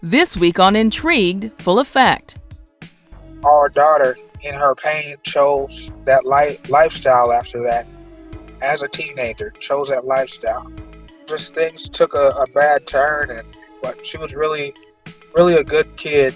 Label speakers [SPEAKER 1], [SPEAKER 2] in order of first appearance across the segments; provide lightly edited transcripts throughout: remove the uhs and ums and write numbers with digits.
[SPEAKER 1] This week on Intrigued, full effect.
[SPEAKER 2] Our daughter, in her pain, chose that lifestyle after that. As a teenager, chose that lifestyle. Just things took a bad turn, but she was really, really a good kid.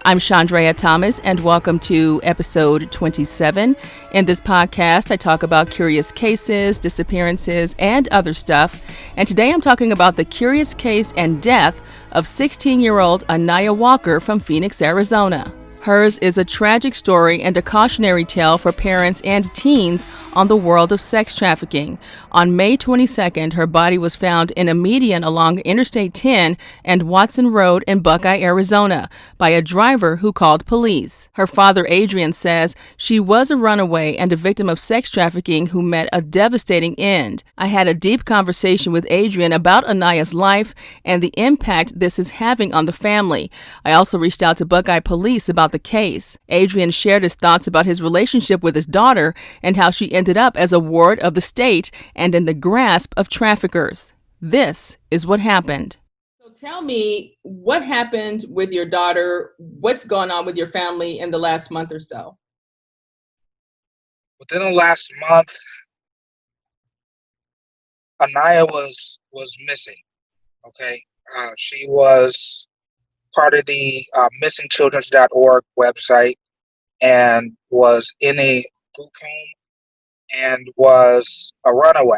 [SPEAKER 1] I'm Chandrea Thomas, and welcome to episode 27. In this podcast, I talk about curious cases, disappearances, and other stuff. And today I'm talking about the curious case and death of 16-year-old Anaya Walker from Phoenix, Arizona. Hers is a tragic story and a cautionary tale for parents and teens on the world of sex trafficking. On May 22nd, her body was found in a median along Interstate 10 and Watson Road in Buckeye, Arizona, by a driver who called police. Her father, Adrian, says she was a runaway and a victim of sex trafficking who met a devastating end. I had a deep conversation with Adrian about Anaya's life and the impact this is having on the family. I also reached out to Buckeye police about the case. Adrian shared his thoughts about his relationship with his daughter and how she ended up as a ward of the state and in the grasp of traffickers. This is what happened. So tell me, what happened with your daughter? What's going on with your family in the last month or so?
[SPEAKER 2] Within the last month, Anaya was missing. Okay, she was part of the missingchildrens.org website and was in a group home and was a runaway.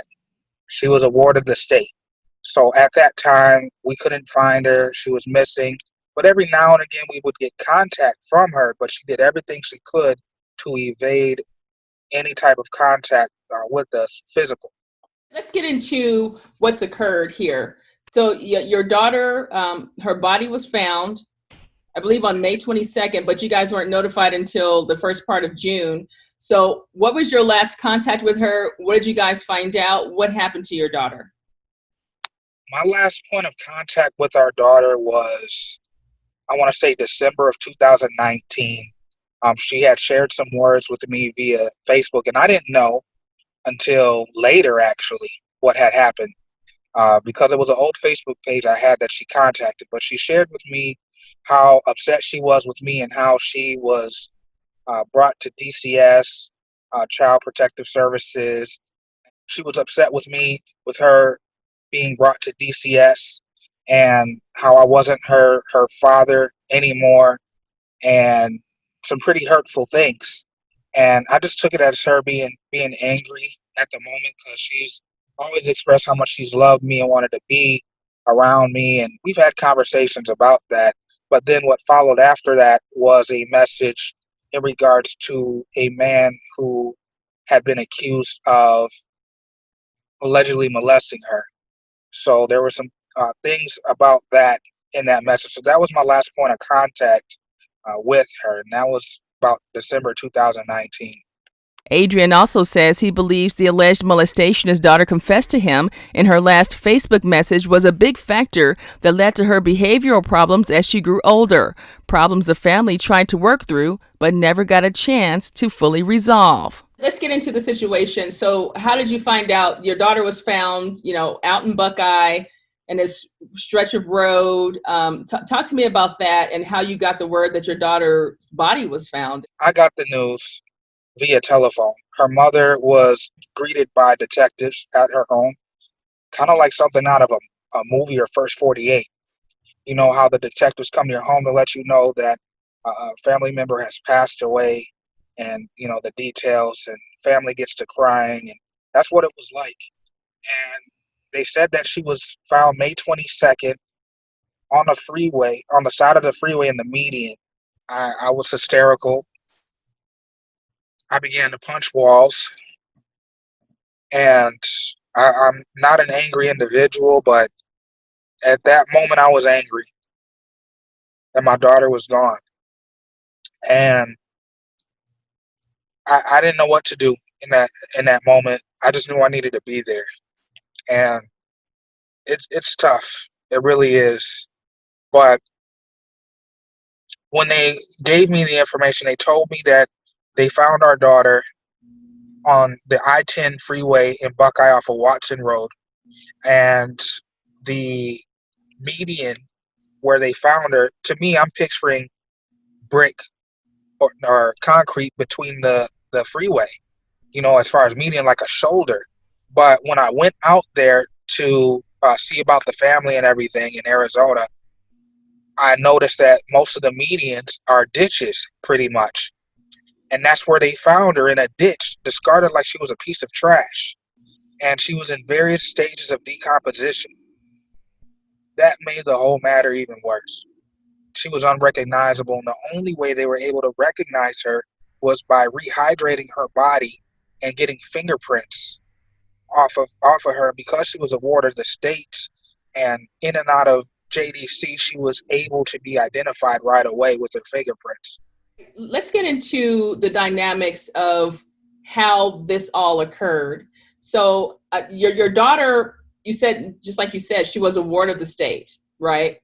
[SPEAKER 2] She was a ward of the state. So at that time, we couldn't find her. She was missing. But every now and again, we would get contact from her, but she did everything she could to evade any type of contact with us physical.
[SPEAKER 1] Let's get into what's occurred here. So your daughter, her body was found, I believe on May 22nd, but you guys weren't notified until the first part of June. So what was your last contact with her? What did you guys find out? What happened to your daughter?
[SPEAKER 2] My last point of contact with our daughter was, I want to say, December of 2019. She had shared some words with me via Facebook, and I didn't know until later, actually, what had happened. Because it was an old Facebook page I had that she contacted, but she shared with me how upset she was with me and how she was brought to DCS, Child Protective Services. She was upset with me with her being brought to DCS and how I wasn't her father anymore, and some pretty hurtful things. And I just took it as her being angry at the moment, because she's always expressed how much she's loved me and wanted to be around me, and we've had conversations about that. But then what followed after that was a message in regards to a man who had been accused of allegedly molesting her. So there were some things about that in that message. So that was my last point of contact with her, and that was about December 2019.
[SPEAKER 1] Adrian also says he believes the alleged molestation his daughter confessed to him in her last Facebook message was a big factor that led to her behavioral problems as she grew older, problems the family tried to work through but never got a chance to fully resolve. Let's get into the situation. So how did you find out your daughter was found, out in Buckeye in this stretch of road? Talk to me about that and how you got the word that your daughter's body was found.
[SPEAKER 2] I got the news via telephone. Her mother was greeted by detectives at her home, kind of like something out of a movie or First 48. You know how the detectives come to your home to let you know that a family member has passed away, and the details, and family gets to crying, and that's what it was like. And they said that she was found May 22nd on a freeway, on the side of the freeway in the median. I was hysterical. I began to punch walls, and I'm not an angry individual, but at that moment I was angry that my daughter was gone, and I didn't know what to do in that moment. I just knew I needed to be there, and it's tough. It really is. But when they gave me the information, they told me that they found our daughter on the I-10 freeway in Buckeye off of Watson Road, and the median where they found her, to me, I'm picturing brick or concrete between the freeway, as far as median, like a shoulder. But when I went out there to see about the family and everything in Arizona, I noticed that most of the medians are ditches, pretty much. And that's where they found her, in a ditch, discarded like she was a piece of trash. And she was in various stages of decomposition. That made the whole matter even worse. She was unrecognizable, and the only way they were able to recognize her was by rehydrating her body and getting fingerprints off of her. Because she was a ward of the states and in and out of JDC, she was able to be identified right away with her fingerprints.
[SPEAKER 1] Let's get into the dynamics of how this all occurred. So your daughter, you said, just like you said, she was a ward of the state, right?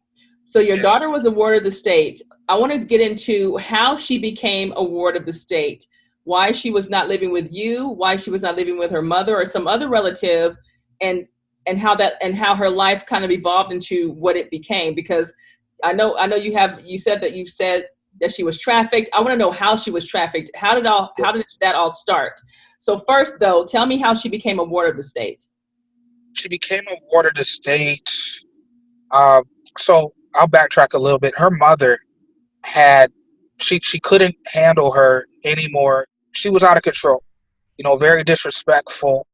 [SPEAKER 1] So your
[SPEAKER 2] Yes.
[SPEAKER 1] daughter was a ward of the state. I want to get into how she became a ward of the state, why she was not living with you, why she was not living with her mother or some other relative, and how her life kind of evolved into what it became. Because I know you said that she was trafficked. I want to know how she was trafficked. How did
[SPEAKER 2] Yes.
[SPEAKER 1] that all start? So first, though, tell me how she became a ward of the state.
[SPEAKER 2] She became a ward of the state. Uh, so I'll backtrack a little bit. Her mother had she couldn't handle her anymore. She was out of control. Very disrespectful,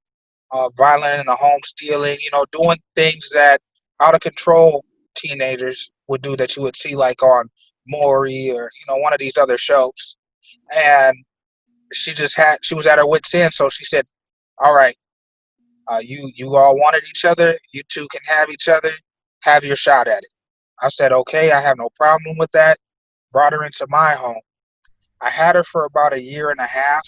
[SPEAKER 2] violent in the home, stealing. Doing things that out of control teenagers would do, that you would see like on Maury or one of these other shows. And she was at her wit's end, so she said, "All right, you all wanted each other. You two can have each other. Have your shot at it." I said, "Okay, I have no problem with that." Brought her into my home. I had her for about a year and a half.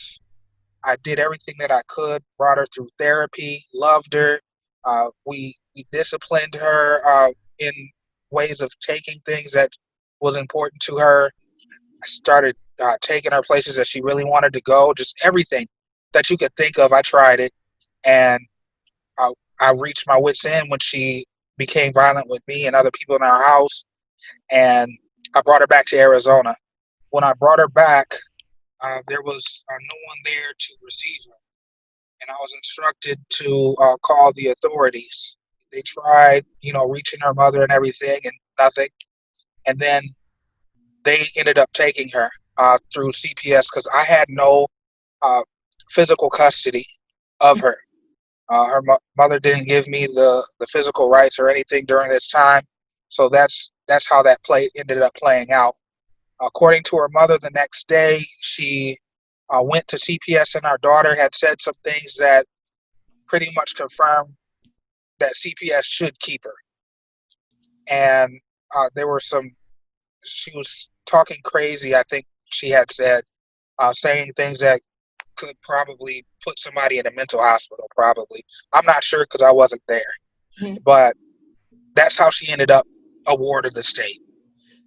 [SPEAKER 2] I did everything that I could. Brought her through therapy. Loved her. We disciplined her in ways of taking things that was important to her. I started taking her places that she really wanted to go. Just everything that you could think of, I tried it. And I, I reached my wit's end when she became violent with me and other people in our house. And I brought her back to Arizona. When I brought her back, there was no one there to receive her. And I was instructed to call the authorities. They tried, reaching her mother and everything, and nothing. And then they ended up taking her through CPS, because I had no uh, physical custody of her. Her mother didn't give me the physical rights or anything during this time, so that's how that play ended up playing out. According to her mother, the next day she went to CPS, and our daughter had said some things that pretty much confirmed that CPS should keep her. And there were some, she was talking crazy, I think she had said, saying things that could probably put somebody in a mental hospital, probably. I'm not sure because I wasn't there.
[SPEAKER 1] Mhm.
[SPEAKER 2] But that's how she ended up a ward of the state.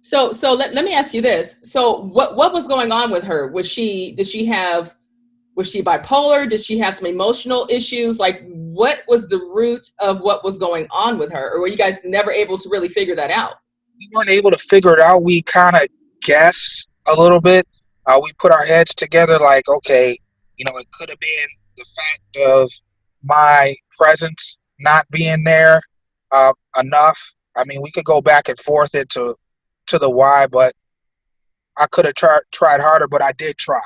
[SPEAKER 1] So let me ask you this. So what was going on with her? Was she bipolar? Did she have some emotional issues? Like, what was the root of what was going on with her? Or were you guys never able to really figure that out?
[SPEAKER 2] We weren't able to figure it out. We kind of guessed a little bit. We put our heads together, like, okay, it could have been the fact of my presence not being there enough. I mean, we could go back and forth into to the why, but I could have tried harder, but I did try.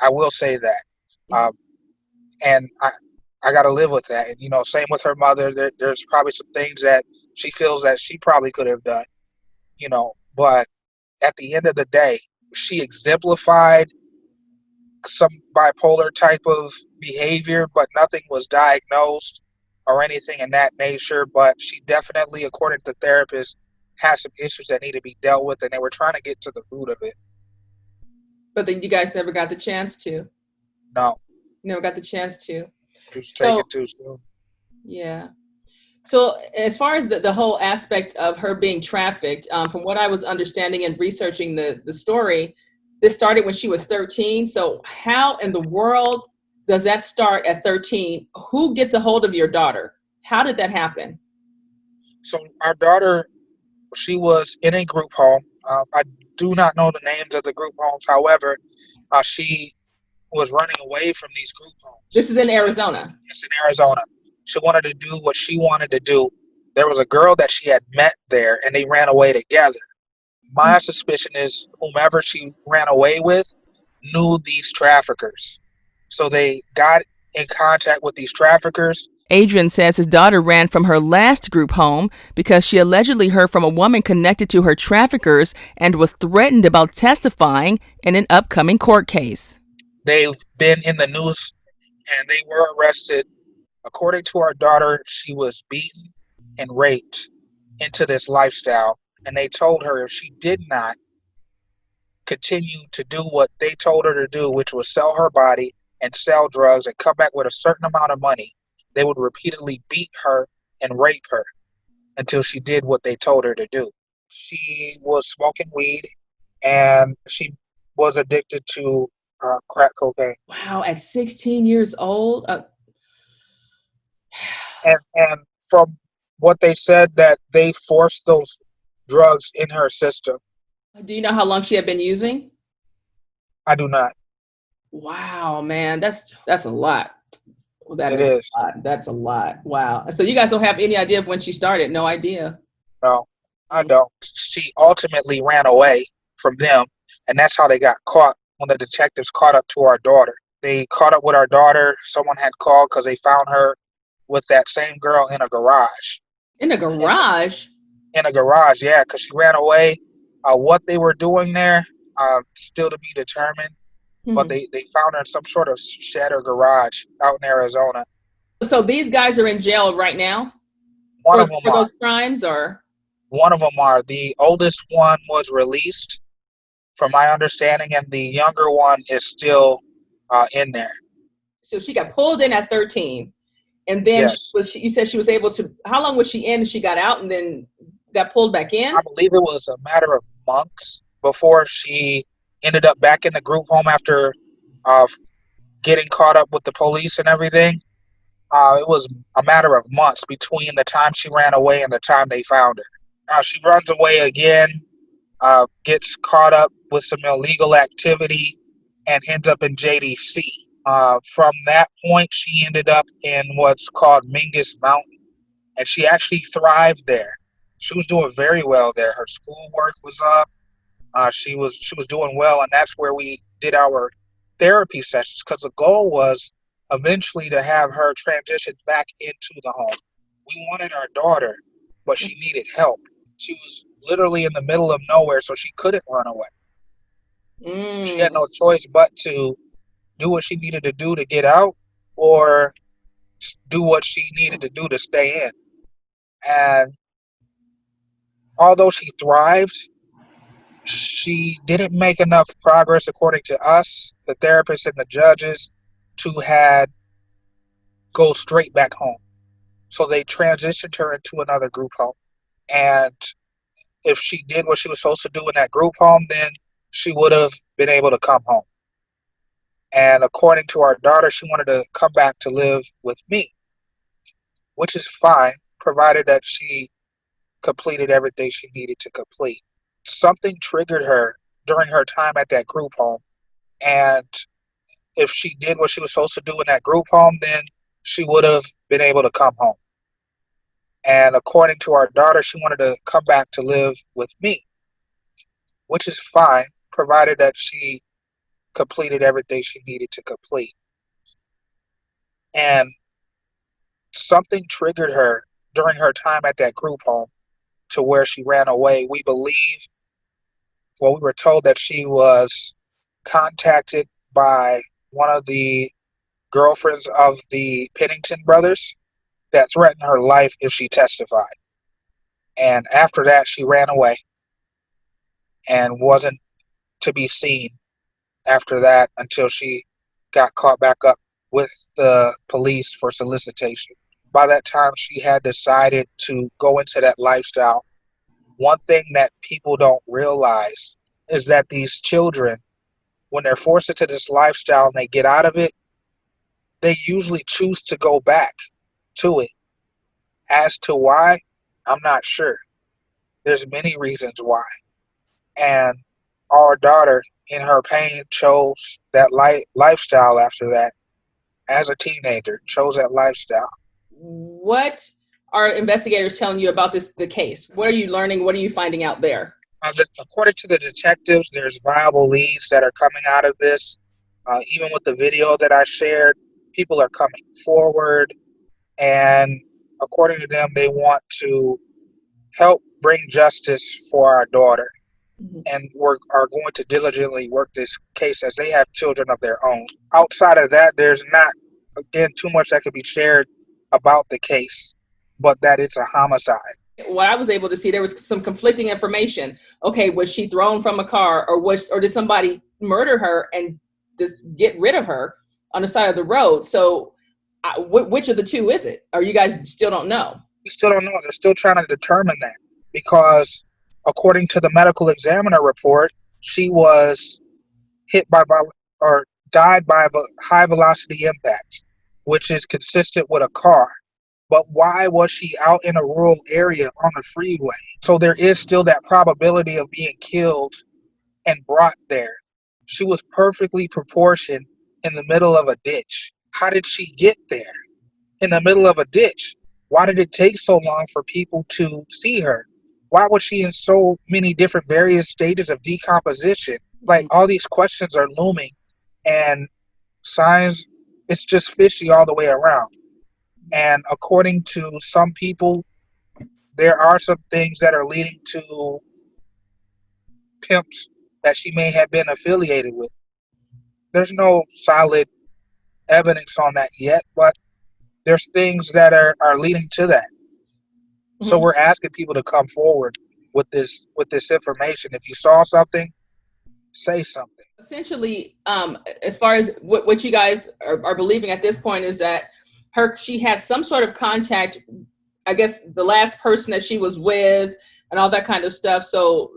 [SPEAKER 2] I will say that.
[SPEAKER 1] Mhm.
[SPEAKER 2] Um, and I got to live with that. And, same with her mother. There's probably some things that she feels that she probably could have done, but at the end of the day, she exemplified some bipolar type of behavior, but nothing was diagnosed or anything in that nature. But she definitely, according to therapists, has some issues that need to be dealt with, and they were trying to get to the root of it.
[SPEAKER 1] But then you guys never got the chance to.
[SPEAKER 2] No,
[SPEAKER 1] Never got the chance to.
[SPEAKER 2] she was taken
[SPEAKER 1] So
[SPEAKER 2] too soon.
[SPEAKER 1] yeah. So as far as the whole aspect of her being trafficked, from what I was understanding and researching the story, this started when she was 13. So how in the world does that start at 13? Who gets a hold of your daughter? How did that happen?
[SPEAKER 2] So our daughter, She was in a group home. I do not know the names of the group homes. However, she was running away from these group
[SPEAKER 1] This
[SPEAKER 2] homes.
[SPEAKER 1] is in Arizona.
[SPEAKER 2] It's in Arizona. She wanted to do what she wanted to do. There was a girl that she had met there, and they ran away together. My suspicion is whomever she ran away with knew these traffickers. So they got in contact with these traffickers.
[SPEAKER 1] Adrian says his daughter ran from her last group home because she allegedly heard from a woman connected to her traffickers and was threatened about testifying in an upcoming court case.
[SPEAKER 2] They've been in the news and they were arrested. According to our daughter, she was beaten and raped into this lifestyle. And they told her if she did not continue to do what they told her to do, which was sell her body and sell drugs and come back with a certain amount of money, they would repeatedly beat her and rape her until she did what they told her to do. She was smoking weed and she was addicted to crack cocaine.
[SPEAKER 1] Wow, at 16 years old?
[SPEAKER 2] And from what they said, that they forced those drugs in her system.
[SPEAKER 1] Do you know how long she had been using?
[SPEAKER 2] I do not.
[SPEAKER 1] Wow, man, that's a lot. Well, that
[SPEAKER 2] It
[SPEAKER 1] is
[SPEAKER 2] is.
[SPEAKER 1] a lot. That's a lot. Wow. So you guys don't have any idea of when she started? No idea.
[SPEAKER 2] No, I don't. She ultimately ran away from them, and that's how they got caught when the detectives caught up to our daughter. They caught up with our daughter. Someone had called because they found her with that same girl in a garage.
[SPEAKER 1] In a garage?
[SPEAKER 2] In a garage, yeah, because she ran away. What they were doing there, still to be determined, but
[SPEAKER 1] Hmm.
[SPEAKER 2] they found her in some sort of shed or garage out in Arizona.
[SPEAKER 1] So these guys are in jail right now
[SPEAKER 2] One of them
[SPEAKER 1] for
[SPEAKER 2] are.
[SPEAKER 1] those crimes, or?
[SPEAKER 2] One of them are. The oldest one was released, from my understanding, and the younger one is still in there.
[SPEAKER 1] So she got pulled in at 13, and then
[SPEAKER 2] Yes.
[SPEAKER 1] you said she was able to. How long was she in? She got out and then got pulled back
[SPEAKER 2] I
[SPEAKER 1] in.
[SPEAKER 2] believe it was a matter of months before she ended up back in the group home after uh, getting caught up with the police and everything. It was a matter of months between the time she ran away and the time they found her. She runs away again, gets caught up with some illegal activity, and ends up in JDC. From that point, she ended up in what's called Mingus Mountain, and she actually thrived there. She was doing very well there. Her schoolwork was up. She was doing well, and that's where we did our therapy sessions because the goal was eventually to have her transition back into the home. We wanted our daughter, but she needed help. She was literally in the middle of nowhere, so she couldn't run away. She
[SPEAKER 1] Mm.
[SPEAKER 2] had no choice but to do what she needed to do to get out, or do what she needed to do to stay in. And although she thrived, she didn't make enough progress, according to us, the therapists and the judges, to had go straight back home. So they transitioned her into another group home. And if she did what she was supposed to do in that group home, then she would have been able to come home. And according to our daughter, she wanted to come back to live with me, which is fine, provided that she completed everything she needed to complete. Something triggered her during her time at that group home. And if she did what she was supposed to do in that group home, then she would have been able to come home. And according to our daughter, she wanted to come back to live with me, which is fine, provided that she completed everything she needed to complete. And something triggered her during her time at that group home to where she ran away. We believe, well, we were told that she was contacted by one of the girlfriends of the Pennington brothers that threatened her life if she testified. And after that, she ran away and wasn't to be seen after that until she got caught back up with the police for solicitation. By that time, she had decided to go into that lifestyle. One thing that people don't realize is that these children, when they're forced into this lifestyle and they get out of it, they usually choose to go back to it. As to why, I'm not sure. There's many reasons why. And our daughter, in her pain, chose that lifestyle after that. As a teenager, chose that lifestyle.
[SPEAKER 1] What are investigators telling you about the case? What are you learning? What are you finding out there?
[SPEAKER 2] According to the detectives, there's viable leads that are coming out of this. Even with the video that I shared, people are coming forward, and according to them, they want to help bring justice for our daughter, and are going to diligently work this case as they have children of their own. Outside of that, there's not, again, too much that could be shared about the case, but that it's a homicide.
[SPEAKER 1] What I was able to see, there was some conflicting information. Okay, was she thrown from a car, or did somebody murder her and just get rid of her on the side of the road? So, which of the two is it? Or you guys still don't know?
[SPEAKER 2] We still don't know. They're still trying to determine that because, according to the medical examiner report, she was hit by or died by a high velocity impact, which is consistent with a car. But why was she out in a rural area on the freeway? So there is still that probability of being killed and brought there. She was perfectly proportioned in the middle of a ditch. How did she get there in the middle of a ditch? Why did it take so long for people to see her? Why was she in so many different various stages of decomposition? Like, all these questions are looming, and signs, it's just fishy all the way around. And according to some people, there are some things that are leading to pimps that she may have been affiliated with. There's no solid evidence on that yet, but there's things that are leading to that. So we're asking people to come forward with this information. If you saw something, say something.
[SPEAKER 1] Essentially, as far as what you guys are believing at this point is that she had some sort of contact, I guess the last person that she was with and all that kind of stuff. So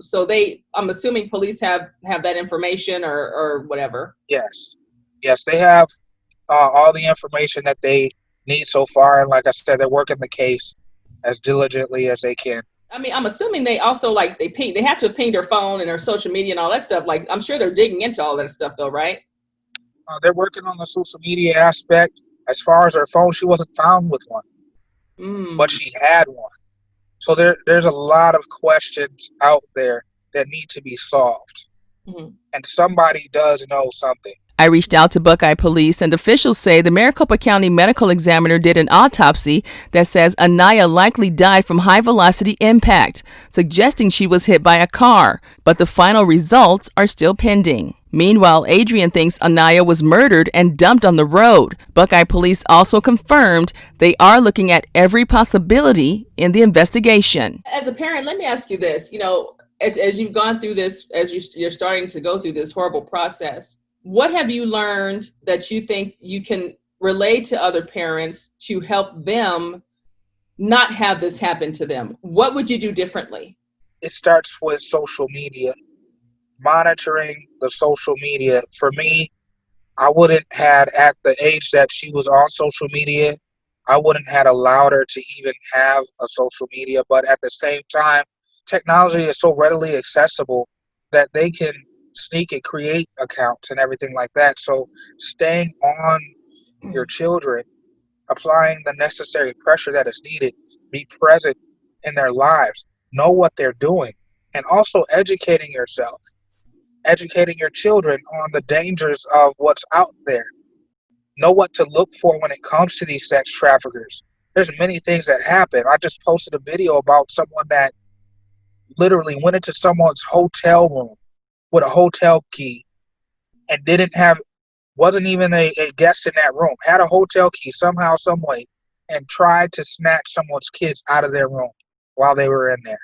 [SPEAKER 1] I'm assuming police have that information or whatever.
[SPEAKER 2] Yes, they have all the information that they need so far, and like I said, they're working the case as diligently as they can.
[SPEAKER 1] I mean, I'm assuming they also they have to ping their phone and their social media and all that stuff. Like, I'm sure they're digging into all that stuff though, right?
[SPEAKER 2] They're working on the social media aspect. As far as her phone, she wasn't found with one, but she had one. So there's a lot of questions out there that need to be solved. And somebody does know something.
[SPEAKER 1] I reached out to Buckeye Police, and officials say the Maricopa County medical examiner did an autopsy that says Anaya likely died from high-velocity impact, suggesting she was hit by a car, but the final results are still pending. Meanwhile, Adrian thinks Anaya was murdered and dumped on the road. Buckeye Police also confirmed they are looking at every possibility in the investigation. As a parent, let me ask you this. As you've gone through this, as you're starting to go through this horrible process, what have you learned that you think you can relay to other parents to help them not have this happen to them? What would you do differently?
[SPEAKER 2] It starts with social media, monitoring the social media. For me, I wouldn't had at the age that she was on social media, I wouldn't had allowed her to even have a social media. But at the same time, technology is so readily accessible that they can sneak and create accounts and everything like that. So staying on your children, applying the necessary pressure that is needed, be present in their lives, know what they're doing, and also educating yourself, educating your children on the dangers of what's out there. Know what to look for when it comes to these sex traffickers. There's many things that happen. I just posted a video about someone that literally went into someone's hotel room with a hotel key and wasn't even a guest in that room, had a hotel key somehow, some way, and tried to snatch someone's kids out of their room while they were in there.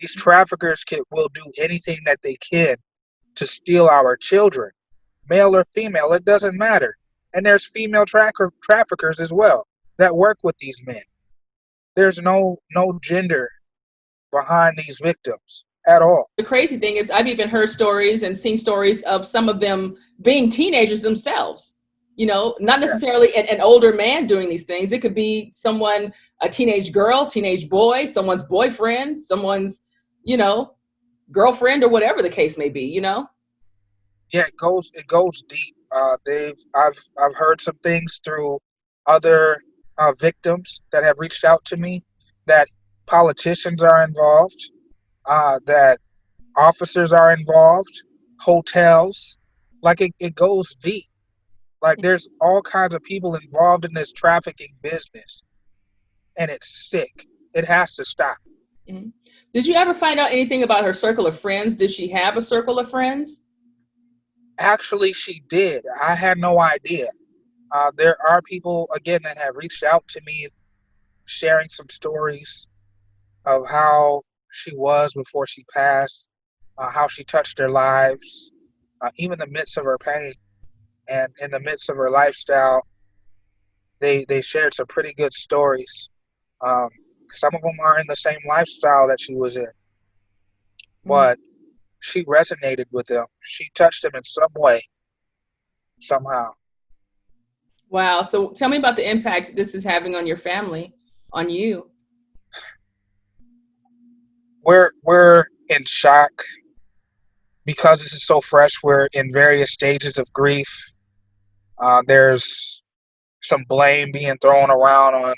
[SPEAKER 2] These traffickers will do anything that they can to steal our children, male or female, it doesn't matter. And there's female traffickers as well that work with these men. There's no gender behind these victims at all.
[SPEAKER 1] The crazy thing is, I've even heard stories and seen stories of some of them being teenagers themselves. Not
[SPEAKER 2] Yes.
[SPEAKER 1] necessarily an older man doing these things. It could be someone, a teenage girl, teenage boy, someone's boyfriend, someone's, you know, girlfriend, or whatever the case may be.
[SPEAKER 2] Yeah, it goes deep. I've heard some things through other victims that have reached out to me that politicians are involved, that officers are involved, hotels. Like it goes deep. Like there's all kinds of people involved in this trafficking business, and it's sick. It has to stop.
[SPEAKER 1] Mhm. Did you ever find out anything about her circle of friends? Did she have a circle of friends?
[SPEAKER 2] Actually, she did. I had no idea. There are people again that have reached out to me, sharing some stories of how she was before she passed, how she touched their lives, even in the midst of her pain and in the midst of her lifestyle. They shared some pretty good stories. Um, some of them are in the same lifestyle that she was in,
[SPEAKER 1] Mhm.
[SPEAKER 2] but she resonated with them. She touched them in some way, somehow.
[SPEAKER 1] Wow. So tell me about the impact this is having on your family, on you.
[SPEAKER 2] We're in shock because this is so fresh. We're in various stages of grief. There's some blame being thrown around on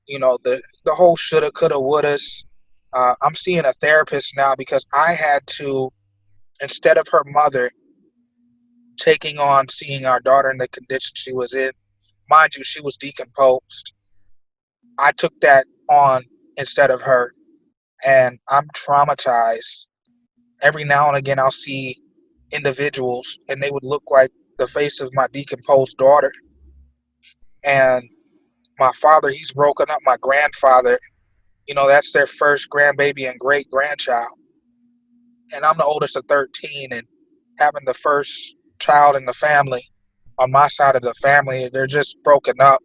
[SPEAKER 2] the whole shoulda, coulda, wouldas. I'm seeing a therapist now because I had to, instead of her mother taking on seeing our daughter in the condition she was in, mind you, she was decomposed. I took that on instead of her, and I'm traumatized. Every now and again, I'll see individuals, and they would look like the face of my decomposed daughter. And my father, he's broken up. My grandfather, that's their first grandbaby and great grandchild. And I'm the oldest of 13, and having the first child in the family on my side of the family, they're just broken up.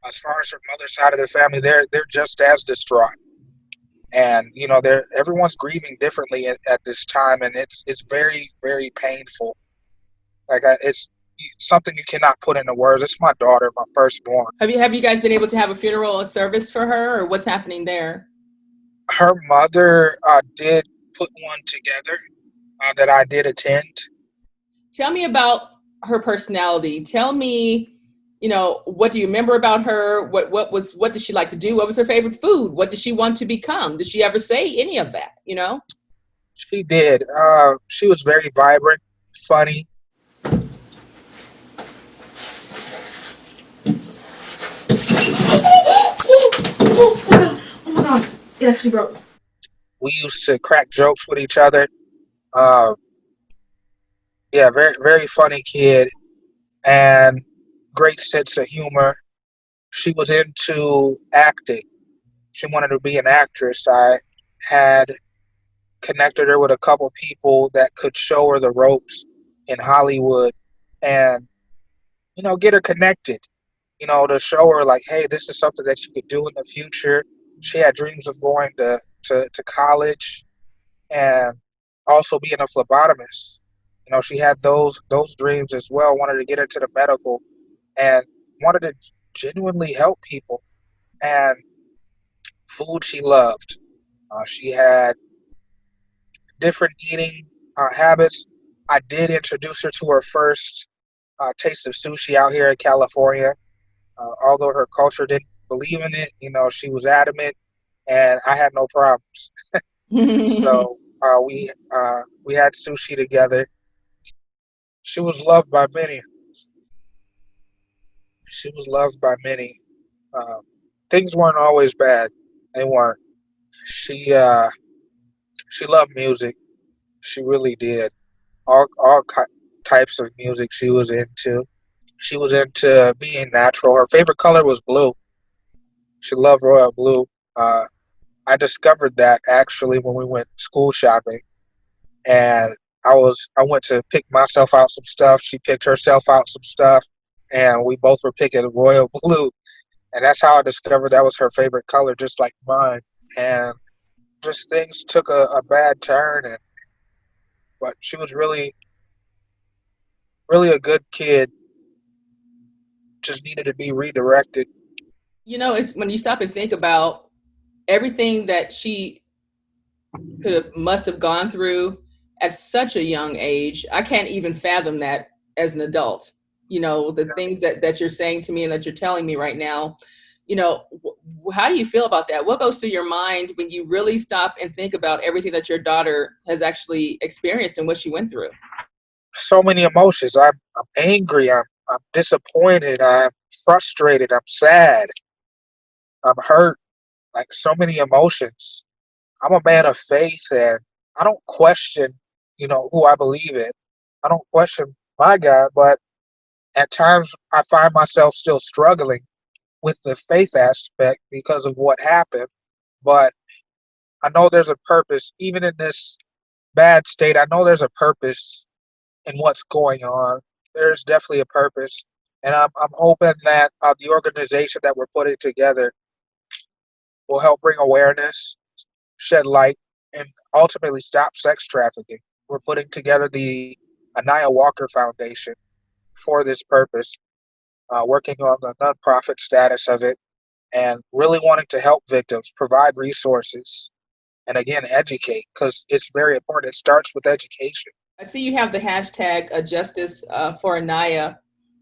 [SPEAKER 2] As far as her mother's side of the family, they're just as distraught. And they're everyone's grieving differently at this time, and it's very, very painful. It's something you cannot put into words. It's my daughter, my firstborn.
[SPEAKER 1] Have you guys been able to have a funeral or service for her, or what's happening there?
[SPEAKER 2] Her mother did put one together that I did attend.
[SPEAKER 1] Tell me about her personality. Tell me, what do you remember about her? What did she like to do? What was her favorite food? What did she want to become? Did she ever say any of that?
[SPEAKER 2] She did. She was very vibrant, funny.
[SPEAKER 1] Oh my god, it actually broke.
[SPEAKER 2] We used to crack jokes with each other. Uh, yeah, very, very funny kid and great sense of humor. She was into acting. She wanted to be an actress. I had connected her with a couple people that could show her the ropes in Hollywood and, get her connected, to show her like, hey, this is something that you could do in the future. She had dreams of going to college and also being a phlebotomist. She had those dreams as well, wanted to get into the medical and wanted to genuinely help people. And food she loved. She had different eating habits. I did introduce her to her first taste of sushi out here in California. Although her culture didn't believe in it, she was adamant, and I had no problems. So we had sushi together. She was loved by many. She was loved by many. Um, Things weren't always bad. They weren't. She loved music. She really did. All types of music she was into. She was into being natural. Her favorite color was blue. She loved royal blue. Uh, I discovered that actually when we went school shopping, and I went to pick myself out some stuff. She picked herself out some stuff, and we both were picking royal blue. And that's how I discovered that was her favorite color, just like mine. And just things took a bad turn, and but she was really, really a good kid. just needed to be redirected.
[SPEAKER 1] It's when you stop and think about everything that she must have gone through at such a young age. I can't even fathom that as an adult. The things that you're saying to me and that you're telling me right now. How do you feel about that? What goes through your mind when you really stop and think about everything that your daughter has actually experienced and what she went through?
[SPEAKER 2] So many emotions. I'm angry. I'm disappointed. I'm frustrated. I'm sad. I'm hurt. Like so many emotions. I'm a man of faith, and I don't question, who I believe in. I don't question my God, but at times I find myself still struggling with the faith aspect because of what happened. But I know there's a purpose, even in this bad state. I know there's a purpose in what's going on. There's definitely a purpose, and I'm hoping that the organization that we're putting together will help bring awareness, shed light, and ultimately stop sex trafficking. We're putting together the Anaya Walker Foundation for this purpose, working on the nonprofit status of it, and really wanting to help victims, provide resources, and again, educate, because it's very important. It starts with education.
[SPEAKER 1] I see you have the hashtag justice for Anaya.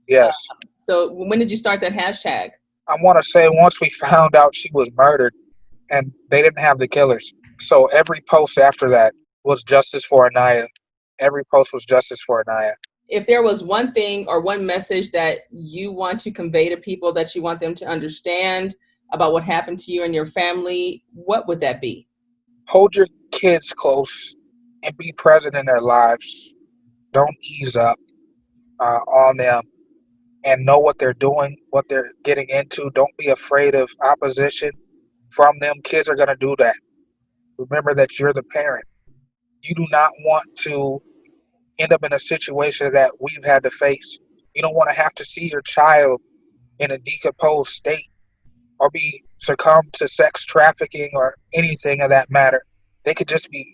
[SPEAKER 2] Yes.
[SPEAKER 1] So when did you start that hashtag?
[SPEAKER 2] I want to say once we found out she was murdered and they didn't have the killers. So every post after that was justice for Anaya. Every post was justice for Anaya.
[SPEAKER 1] If there was one thing or one message that you want to convey to people that you want them to understand about what happened to you and your family, what would that be?
[SPEAKER 2] Hold your kids close and be present in their lives. Don't ease up on them and know what they're doing, what they're getting into. Don't be afraid of opposition from them. Kids are going to do that. Remember that you're the parent. You do not want to end up in a situation that we've had to face. You don't want to have to see your child in a decomposed state or be succumbed to sex trafficking or anything of that matter. They could just be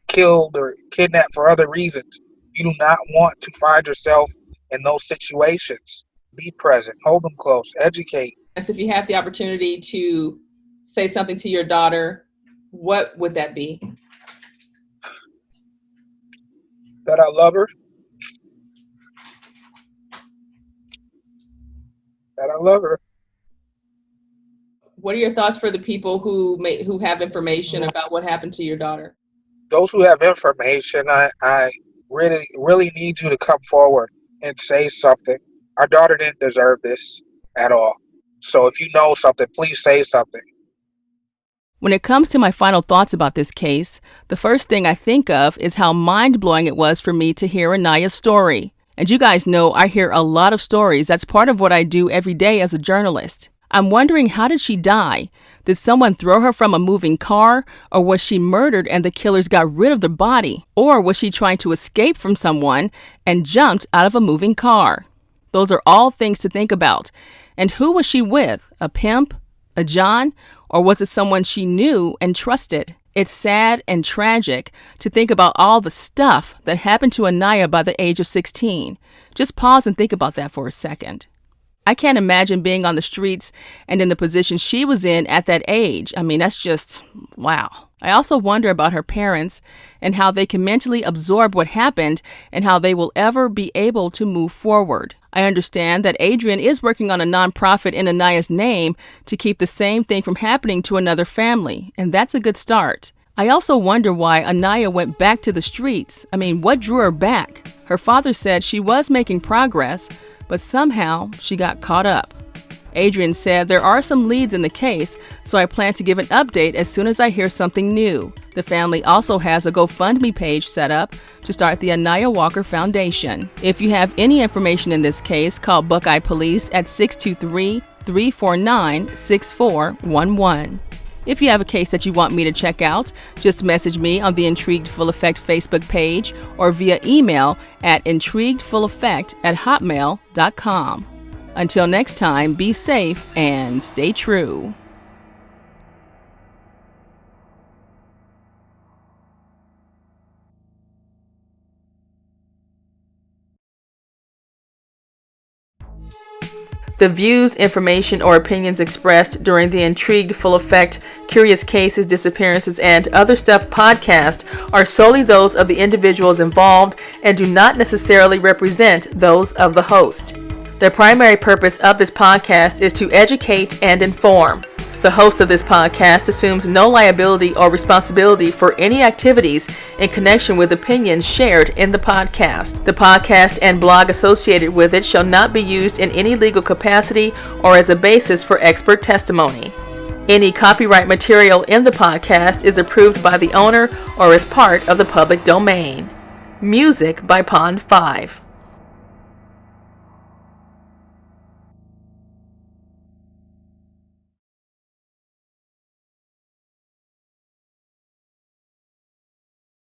[SPEAKER 2] killed or kidnapped for other reasons. You do not want to find yourself in those situations. Be present, hold them close, educate.
[SPEAKER 1] As if you had the opportunity to say something to your daughter, what would that be?
[SPEAKER 2] That I love her, that I love her.
[SPEAKER 1] What are your thoughts for the people who have information about what happened to your daughter?
[SPEAKER 2] Those who have information, I really, really need you to come forward and say something. Our daughter didn't deserve this at all. So if you know something, please say something.
[SPEAKER 1] When it comes to my final thoughts about this case, the first thing I think of is how mind-blowing it was for me to hear Anaya's story. And you guys know I hear a lot of stories. That's part of what I do every day as a journalist. I'm wondering, how did she die? Did someone throw her from a moving car? Or was she murdered and the killers got rid of the body? Or was she trying to escape from someone and jumped out of a moving car? Those are all things to think about. And who was she with? A pimp? A John? Or was it someone she knew and trusted? It's sad and tragic to think about all the stuff that happened to Anaya by the age of 16. Just pause and think about that for a second. I can't imagine being on the streets and in the position she was in at that age. I mean, that's just, wow. I also wonder about her parents and how they can mentally absorb what happened and how they will ever be able to move forward. I understand that Adrian is working on a nonprofit in Anaya's name to keep the same thing from happening to another family, and that's a good start. I also wonder why Anaya went back to the streets. I mean, what drew her back? Her father said she was making progress, but somehow she got caught up. Adrian said there are some leads in the case, so I plan to give an update as soon as I hear something new. The family also has a GoFundMe page set up to start the Anaya Walker Foundation. If you have any information in this case, call Buckeye Police at 623-349-6411. If you have a case that you want me to check out, just message me on the Intrigued Full Effect Facebook page or via email at intriguedfulleffect@hotmail.com. Until next time, be safe and stay true. The views, information, or opinions expressed during the Intrigued, Full Effect, Curious Cases, Disappearances, and Other Stuff podcast are solely those of the individuals involved and do not necessarily represent those of the host. The primary purpose of this podcast is to educate and inform. The host of this podcast assumes no liability or responsibility for any activities in connection with opinions shared in the podcast. The podcast and blog associated with it shall not be used in any legal capacity or as a basis for expert testimony. Any copyright material in the podcast is approved by the owner or is part of the public domain. Music by Pond 5.